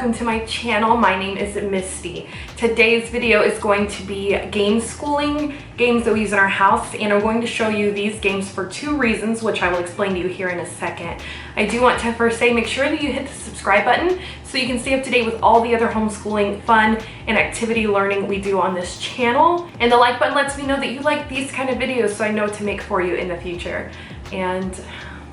welcome to my channel. My name is Misty. Today's video is going to be game schooling, games that we use in our house, and I'm going to show you these games for two reasons, which I will explain to you here in a second. I do want to first say, make sure that you hit the subscribe button so you can stay up to date with all the other homeschooling fun and activity learning we do on this channel. And the like button lets me know that you like these kind of videos so I know what to make for you in the future. And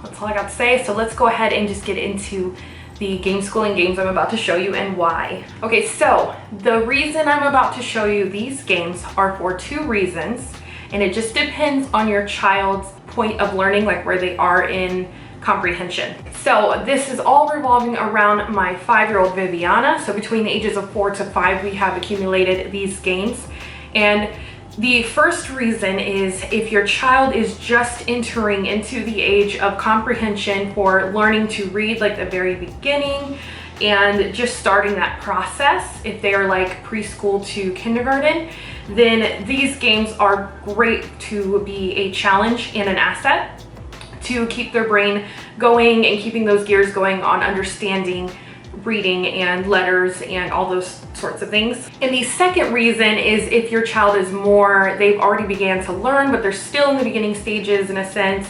that's all I got to say, so let's go ahead and just get into the game schooling games I'm about to show you and why. Okay, so the reason I'm about to show you these games are for two reasons, and it just depends on your child's point of learning, like where they are in comprehension. So this is all revolving around my 5-year-old Viviana. So between the ages of 4 to 5, we have accumulated these games. And the first reason is if your child is just entering into the age of comprehension for learning to read, like the very beginning, and just starting that process, if they are like preschool to kindergarten, then these games are great to be a challenge and an asset to keep their brain going and keeping those gears going on understanding reading and letters and all those sorts of things. And the second reason is if your child is more, they've already began to learn, but they're still in the beginning stages in a sense,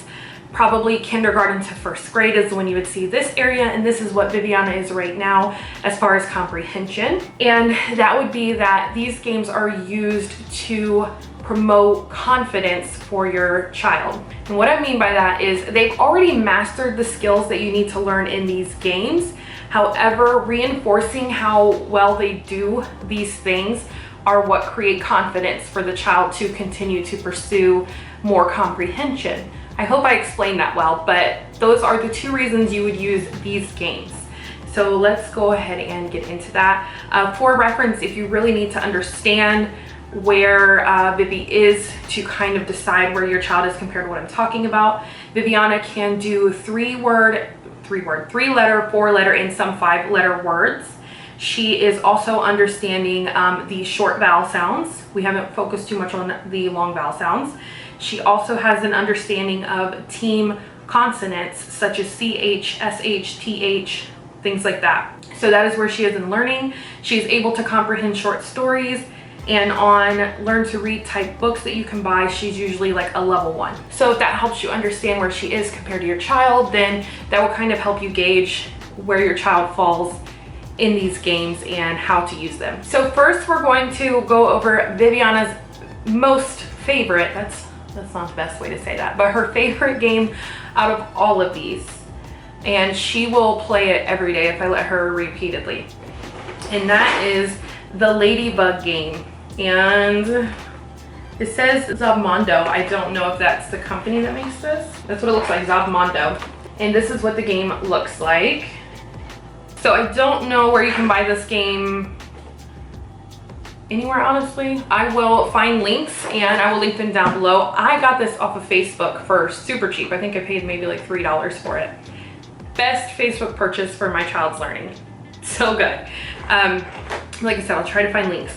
probably kindergarten to first grade is when you would see this area, and this is what Viviana is right now as far as comprehension. And that would be that these games are used to promote confidence for your child. And what I mean by that is they've already mastered the skills that you need to learn in these games. However, reinforcing how well they do these things are what create confidence for the child to continue to pursue more comprehension. I hope I explained that well, but those are the two reasons you would use these games. So let's go ahead and get into that. For reference, if you really need to understand where Vivi is to kind of decide where your child is compared to what I'm talking about, Viviana can do 3-letter, 4-letter, and some 5-letter words. She is also understanding the short vowel sounds. We haven't focused too much on the long vowel sounds. She also has an understanding of team consonants such as CH, SH, TH, things like that. So that is where she is in learning. She is able to comprehend short stories, and on learn to read type books that you can buy, she's usually like a level 1. So if that helps you understand where she is compared to your child, then that will kind of help you gauge where your child falls in these games and how to use them. So first we're going to go over Viviana's most favorite, that's not the best way to say that, but her favorite game out of all of these. And she will play it every day if I let her repeatedly. And that is the Ladybug Game. And it says Zabmondo. I don't know if that's the company that makes this. That's what it looks like, Zabmondo. And this is what the game looks like. So I don't know where you can buy this game anywhere, honestly. I will find links and I will link them down below. I got this off of Facebook for super cheap. I think I paid maybe like $3 for it. Best Facebook purchase for my child's learning. So good. Like I said, I'll try to find links.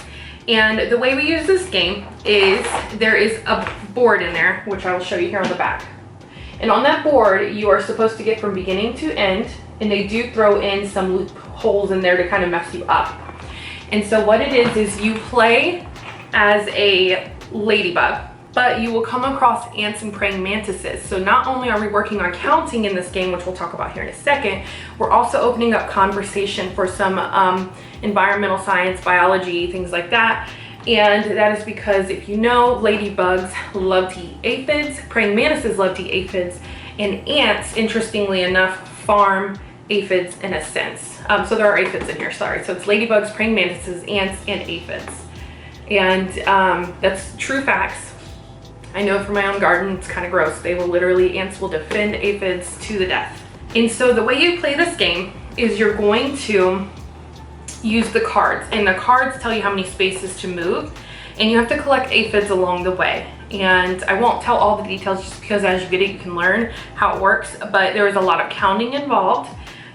And the way we use this game is there is a board in there, which I will show you here on the back. And on that board, you are supposed to get from beginning to end, and they do throw in some loopholes in there to kind of mess you up. And so what it is you play as a ladybug, but you will come across ants and praying mantises. So not only are we working on counting in this game, which we'll talk about here in a second, we're also opening up conversation for some environmental science, biology, things like that. And that is because if you know, ladybugs love to eat aphids, praying mantises love to eat aphids, and ants, interestingly enough, farm aphids in a sense. So there are aphids in here, sorry. So it's ladybugs, praying mantises, ants, and aphids. And that's true facts. I know from my own garden, it's kind of gross. Ants will defend aphids to the death. And so the way you play this game is you're going to use the cards, and the cards tell you how many spaces to move, and you have to collect aphids along the way. And I won't tell all the details just because as you get it, you can learn how it works, but there is a lot of counting involved.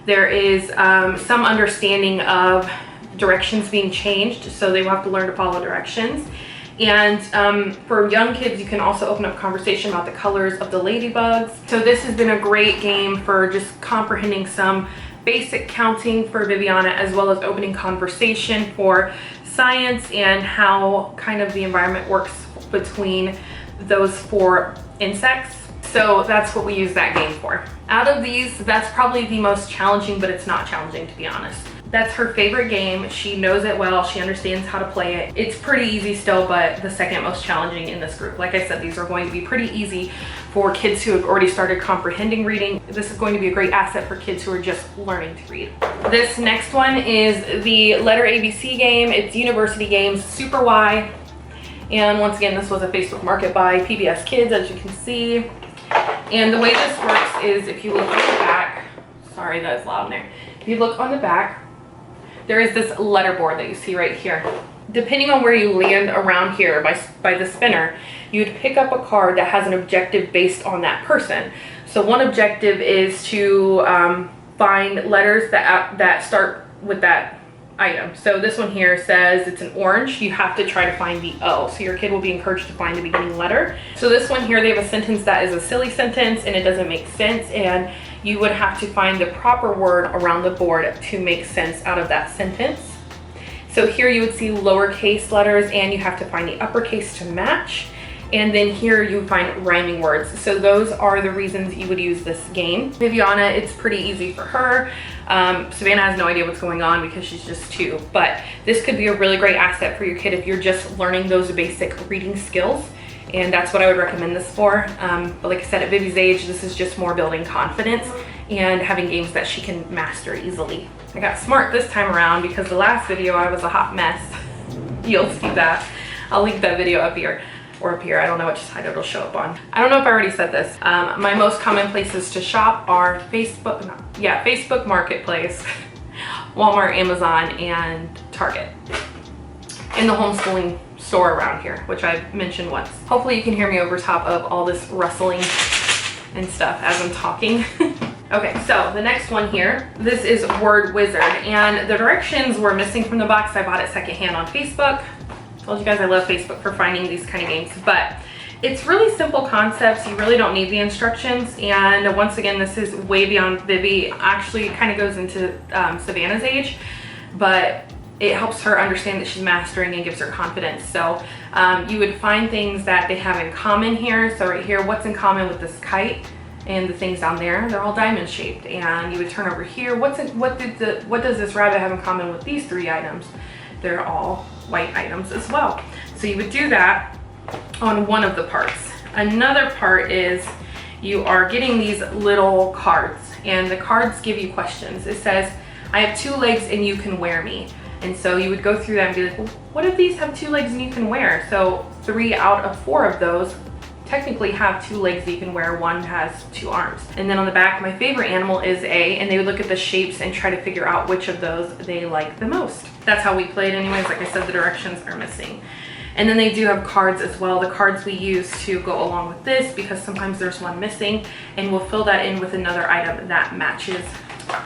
There is some understanding of directions being changed, so they will have to learn to follow directions. And for young kids, you can also open up conversation about the colors of the ladybugs. So this has been a great game for just comprehending some basic counting for Viviana, as well as opening conversation for science and how kind of the environment works between those 4 insects. So that's what we use that game for. Out of these, that's probably the most challenging, but it's not challenging, to be honest. That's her favorite game. She knows it well. She understands how to play it. It's pretty easy still, but the second most challenging in this group. Like I said, these are going to be pretty easy for kids who have already started comprehending reading. This is going to be a great asset for kids who are just learning to read. This next one is the letter ABC game. It's University Games Super Y. And once again, this was a Facebook Market by PBS Kids, as you can see. And the way this works is if you look on the back, sorry, that's loud in there. If you look on the back, there is this letter board that you see right here. Depending on where you land around here by the spinner, you'd pick up a card that has an objective based on that person. So one objective is to find letters that start with that item. So this one here says it's an orange. You have to try to find the O. So your kid will be encouraged to find the beginning letter. So this one here, they have a sentence that is a silly sentence and it doesn't make sense, and you would have to find the proper word around the board to make sense out of that sentence. So here you would see lowercase letters and you have to find the uppercase to match. And then here you find rhyming words. So those are the reasons you would use this game. Viviana, it's pretty easy for her. Savannah has no idea what's going on because she's just 2. But this could be a really great asset for your kid if you're just learning those basic reading skills. And that's what I would recommend this for. But like I said, at Vivi's age, this is just more building confidence and having games that she can master easily. I got smart this time around because the last video I was a hot mess. You'll see that. I'll link that video up here. Or up here, I don't know which side it'll show up on. I don't know if I already said this. My most common places to shop are Facebook Marketplace, Walmart, Amazon, and Target. And the homeschooling store around here, which I've mentioned once. Hopefully you can hear me over top of all this rustling and stuff as I'm talking. Okay, so the next one here, this is Word Wizard, and the directions were missing from the box. I bought it secondhand on Facebook. Told you guys I love Facebook for finding these kind of games, but it's really simple concepts. You really don't need the instructions. And once again, this is way beyond Vivi. Actually, it kind of goes into Savannah's age, but it helps her understand that she's mastering and gives her confidence. So you would find things that they have in common here. So right here, what's in common with this kite and the things down there? They're all diamond shaped. And you would turn over here. What does this rabbit have in common with these 3 items? They're all white items as well. So you would do that on one of the parts. Another part is you are getting these little cards, and the cards give you questions. It says, I have 2 legs and you can wear me. And so you would go through that and be like, well, what if these have 2 legs and you can wear? So 3 out of 4 of those technically have 2 legs that you can wear. 1 has 2 arms. And then on the back, my favorite animal is A, and they would look at the shapes and try to figure out which of those they like the most. That's how we played anyways. Like I said, the directions are missing. And then they do have cards as well. The cards we use to go along with this, because sometimes there's one missing, and we'll fill that in with another item that matches.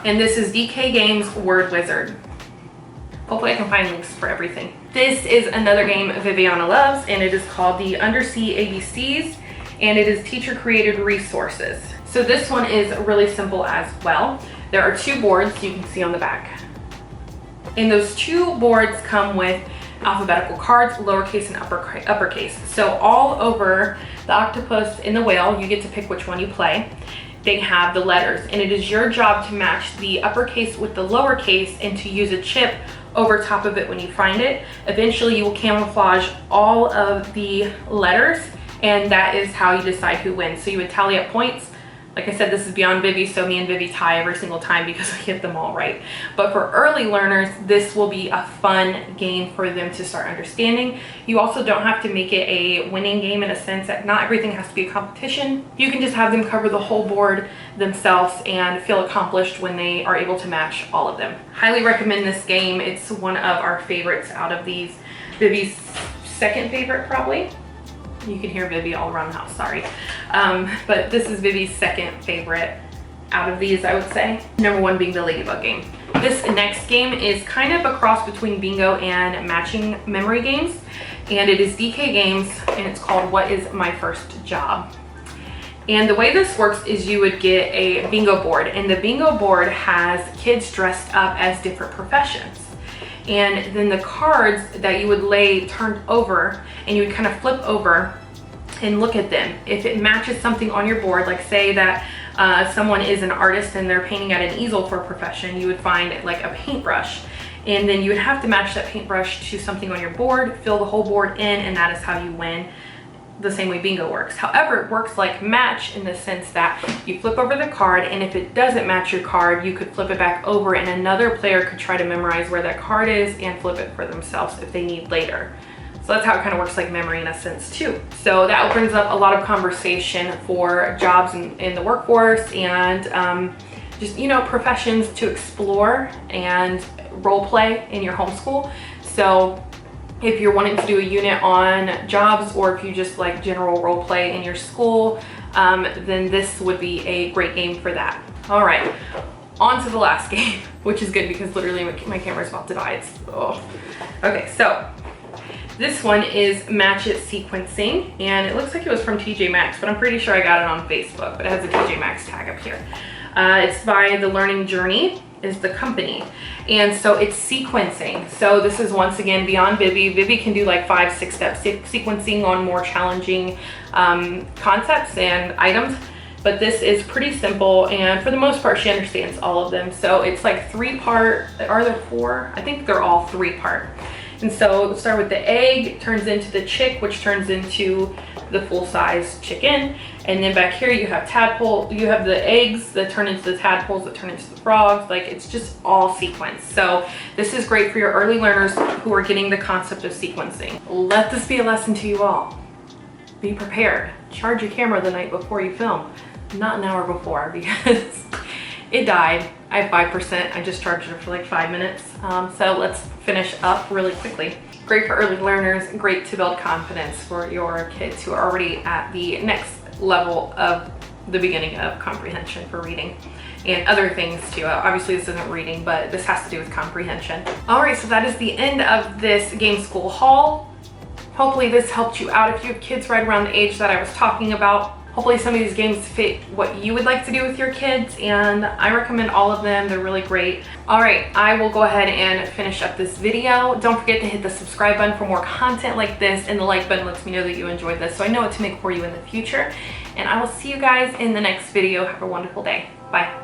And this is DK Games Word Wizard. Hopefully I can find links for everything. This is another game Viviana loves, and it is called the Undersea ABCs, and it is teacher created resources. So this one is really simple as well. There are 2 boards you can see on the back. And those 2 boards come with alphabetical cards, lowercase and uppercase. So all over the octopus and the whale, you get to pick which one you play. They have the letters, and it is your job to match the uppercase with the lowercase and to use a chip over top of it when you find it. Eventually you will camouflage all of the letters, and that is how you decide who wins. So you would tally up points. Like I said, this is beyond Vivi, so me and Vivi tie every single time because we get them all right. But for early learners, this will be a fun game for them to start understanding. You also don't have to make it a winning game in a sense that not everything has to be a competition. You can just have them cover the whole board themselves and feel accomplished when they are able to match all of them. Highly recommend this game. It's one of our favorites out of these. Vivi's second favorite probably. You can hear Vivi all around the house, sorry. But this is Vivi's second favorite out of these, I would say. Number 1 being the Ladybug Game. This next game is kind of a cross between bingo and matching memory games. And it is DK Games, and it's called What is My First Job? And the way this works is you would get a bingo board, and the bingo board has kids dressed up as different professions. And then the cards that you would lay turned over, and you would kind of flip over and look at them. If it matches something on your board, like say that someone is an artist and they're painting at an easel for a profession, you would find like a paintbrush. And then you would have to match that paintbrush to something on your board, fill the whole board in, and that is how you win, the same way bingo works. However, it works like match in the sense that you flip over the card, and if it doesn't match your card, you could flip it back over and another player could try to memorize where that card is and flip it for themselves if they need later. So that's how it kind of works like memory in a sense too. So that opens up a lot of conversation for jobs in the workforce and just, you know, professions to explore and role play in your homeschool. So if you're wanting to do a unit on jobs, or if you just like general role play in your school, then this would be a great game for that. All right, on to the last game, which is good because literally my camera's about to die. Okay, so this one is Match It Sequencing, and it looks like it was from TJ Maxx, but I'm pretty sure I got it on Facebook, but it has a TJ Maxx tag up here. It's by The Learning Journey is the company, and so it's sequencing. So this is once again beyond Vivi. Vivi can do like 5-6 step sequencing on more challenging concepts and items, but this is pretty simple, and for the most part she understands all of them. So it's like 3-part. Are there 4? I think they're all 3-part. And so we'll start with the egg, turns into the chick, which turns into the full-size chicken. And then back here you have tadpole, you have the eggs that turn into the tadpoles that turn into the frogs. Like, it's just all sequence. So this is great for your early learners who are getting the concept of sequencing. Let this be a lesson to you all. Be prepared. Charge your camera the night before you film, not an hour before, because it died. I have 5%. I just charged it for like 5 minutes. So let's finish up really quickly. Great for early learners, great to build confidence for your kids who are already at the next level of the beginning of comprehension for reading and other things too. Obviously this isn't reading, but this has to do with comprehension. All right, so that is the end of this Game School haul. Hopefully this helped you out if you have kids right around the age that I was talking about. Hopefully some of these games fit what you would like to do with your kids, and I recommend all of them. They're really great. All right, I will go ahead and finish up this video. Don't forget to hit the subscribe button for more content like this, and the like button lets me know that you enjoyed this so I know what to make for you in the future. And I will see you guys in the next video. Have a wonderful day. Bye.